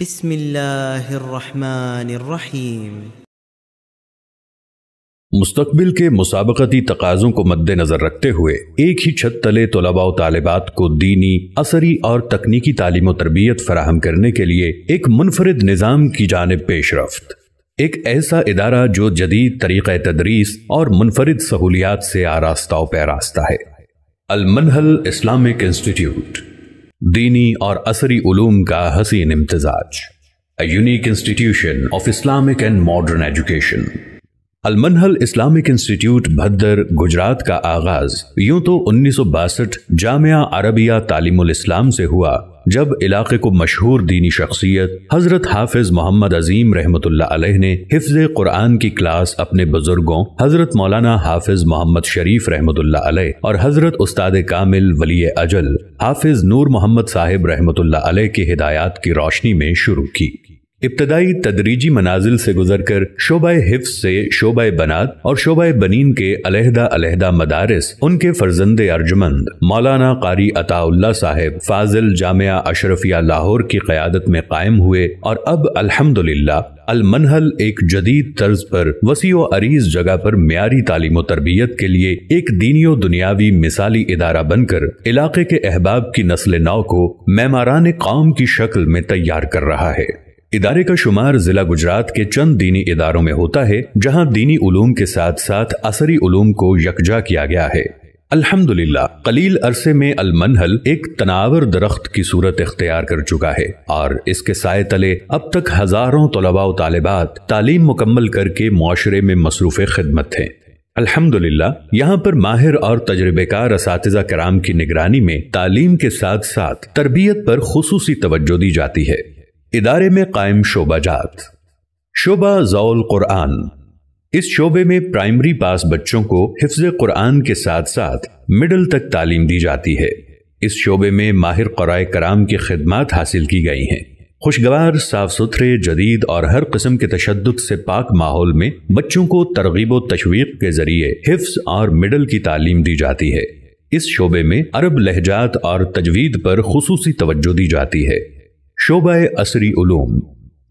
بسم اللہ الرحمن الرحیم۔ مستقبل کے مسابقتی تقاضوں کو مد نظر رکھتے ہوئے ایک ہی چھت تلے طلباء و طالبات کو دینی، عصری اور تکنیکی تعلیم و تربیت فراہم کرنے کے لیے ایک منفرد نظام کی جانب پیش رفت، ایک ایسا ادارہ جو جدید طریقہ تدریس اور منفرد سہولیات سے آراستہ و پیراستہ ہے۔ المنہل اسلامک انسٹیٹیوٹ، دینی اور عصری علوم کا حسین امتزاج، a unique institution of Islamic and modern education۔ المنہل اسلامک انسٹیٹیوٹ بھدر، گجرات کا آغاز یوں تو 1962 جامعہ عربیہ تعلیم الاسلام سے ہوا، جب علاقے کو مشہور دینی شخصیت حضرت حافظ محمد عظیم رحمۃ اللہ علیہ نے حفظ قرآن کی کلاس اپنے بزرگوں حضرت مولانا حافظ محمد شریف رحمۃ اللہ علیہ اور حضرت استاد کامل ولی اجل حافظ نور محمد صاحب رحمۃ اللہ علیہ کی ہدایات کی روشنی میں شروع کی۔ ابتدائی تدریجی منازل سے گزر کر شعبہ حفظ سے شعبہ بنات اور شعبہ بنین کے علیحدہ علیحدہ مدارس ان کے فرزند ارجمند مولانا قاری عطا اللہ صاحب فاضل جامعہ اشرفیہ لاہور کی قیادت میں قائم ہوئے، اور اب الحمدللہ المنہل ایک جدید طرز پر وسیع و عریض جگہ پر معیاری تعلیم و تربیت کے لیے ایک دینی و دنیاوی مثالی ادارہ بن کر علاقے کے احباب کی نسل نو کو معماران قوم کی شکل میں تیار کر رہا ہے۔ ادارے کا شمار ضلع گجرات کے چند دینی اداروں میں ہوتا ہے، جہاں دینی علوم کے ساتھ ساتھ عصری علوم کو یکجا کیا گیا ہے۔ الحمدللہ قلیل عرصے میں المنہل ایک تناور درخت کی صورت اختیار کر چکا ہے، اور اس کے سائے تلے اب تک ہزاروں طلباء و طالبات تعلیم مکمل کر کے معاشرے میں مصروف خدمت ہیں۔ الحمدللہ یہاں پر ماہر اور تجربہ کار اساتذہ کرام کی نگرانی میں تعلیم کے ساتھ ساتھ تربیت پر خصوصی توجہ دی جاتی ہے۔ ادارے میں قائم شعبہ جات: شعبہ ضوء قرآن، اس شعبے میں پرائمری پاس بچوں کو حفظ قرآن کے ساتھ ساتھ مڈل تک تعلیم دی جاتی ہے۔ اس شعبے میں ماہر قرائے کرام کی خدمات حاصل کی گئی ہیں۔ خوشگوار، صاف ستھرے، جدید اور ہر قسم کے تشدد سے پاک ماحول میں بچوں کو ترغیب و تشویق کے ذریعے حفظ اور مڈل کی تعلیم دی جاتی ہے۔ اس شعبے میں عرب لہجات اور تجوید پر خصوصی توجہ دی جاتی ہے۔ شعبہ عصری علوم،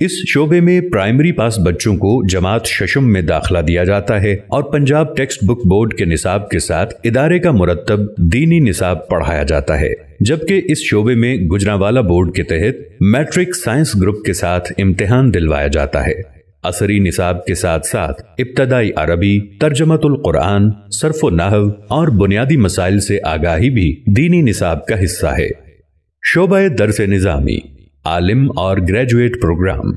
اس شعبے میں پرائمری پاس بچوں کو جماعت ششم میں داخلہ دیا جاتا ہے، اور پنجاب ٹیکسٹ بک بورڈ کے نصاب کے ساتھ ادارے کا مرتب دینی نصاب پڑھایا جاتا ہے، جبکہ اس شعبے میں گجرانوالہ بورڈ کے تحت میٹرک سائنس گروپ کے ساتھ امتحان دلوایا جاتا ہے۔ عصری نصاب کے ساتھ ساتھ ابتدائی عربی، ترجمۃ القرآن، صرف و نحو اور بنیادی مسائل سے آگاہی بھی دینی نصاب کا حصہ ہے۔ شعبہ درس نظامی، عالم اور گریجویٹ پروگرام،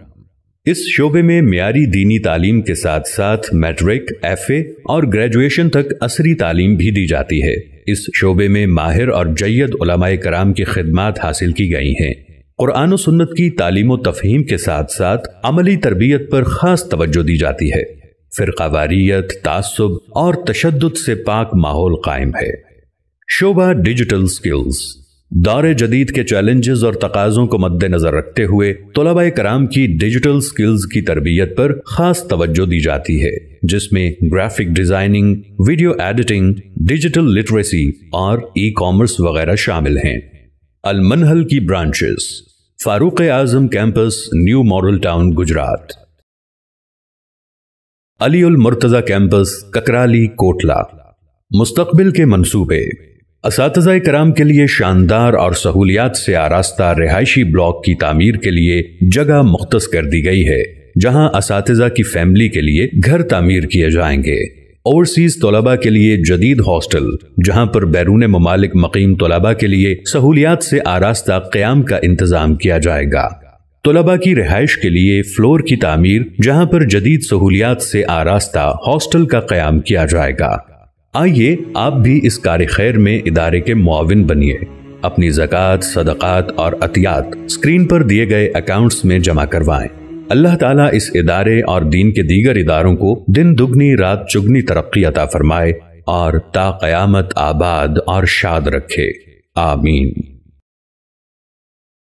اس شعبے میں معیاری دینی تعلیم کے ساتھ ساتھ میٹرک، ایف اے اور گریجویشن تک عصری تعلیم بھی دی جاتی ہے۔ اس شعبے میں ماہر اور جید علماء کرام کی خدمات حاصل کی گئی ہیں۔ قرآن و سنت کی تعلیم و تفہیم کے ساتھ ساتھ عملی تربیت پر خاص توجہ دی جاتی ہے۔ فرقہ واریت، تعصب اور تشدد سے پاک ماحول قائم ہے۔ شعبہ ڈیجیٹل سکلز، دور جدید کے چیلنجز اور تقاضوں کو مد نظر رکھتے ہوئے طلباء کرام کی ڈیجیٹل سکلز کی تربیت پر خاص توجہ دی جاتی ہے، جس میں graphic designing, video editing, digital literacy اور ای کامرس وغیرہ شامل ہیں۔ المنہل کی branches: Farooq Azam campus, new model town, Gujrat; Ali Almurtaza campus, Kakrali, Kotla. مستقبل کے منصوبے: اساتذہ کرام کے لیے شاندار اور سہولیات سے آراستہ رہائشی بلاک کی تعمیر کے لیے جگہ مختص کر دی گئی ہے، جہاں اساتذہ کی فیملی کے لیے گھر تعمیر کیے جائیں گے۔ اوورسیز طلباء کے لیے جدید ہاسٹل، جہاں پر بیرون ممالک مقیم طلباء کے لیے سہولیات سے آراستہ قیام کا انتظام کیا جائے گا۔ طلباء کی رہائش کے لیے فلور کی تعمیر، جہاں پر جدید سہولیات سے آراستہ ہاسٹل کا قیام کیا جائے گا۔ آئیے آپ بھی اس کار خیر میں ادارے کے معاون بنیے۔ اپنی زکوٰۃ، صدقات اور عطیات اسکرین پر دیے گئے اکاؤنٹس میں جمع کروائیں۔ اللہ تعالیٰ اس ادارے اور دین کے دیگر اداروں کو دن دگنی رات چگنی ترقی عطا فرمائے اور تا قیامت آباد اور شاد رکھے، آمین۔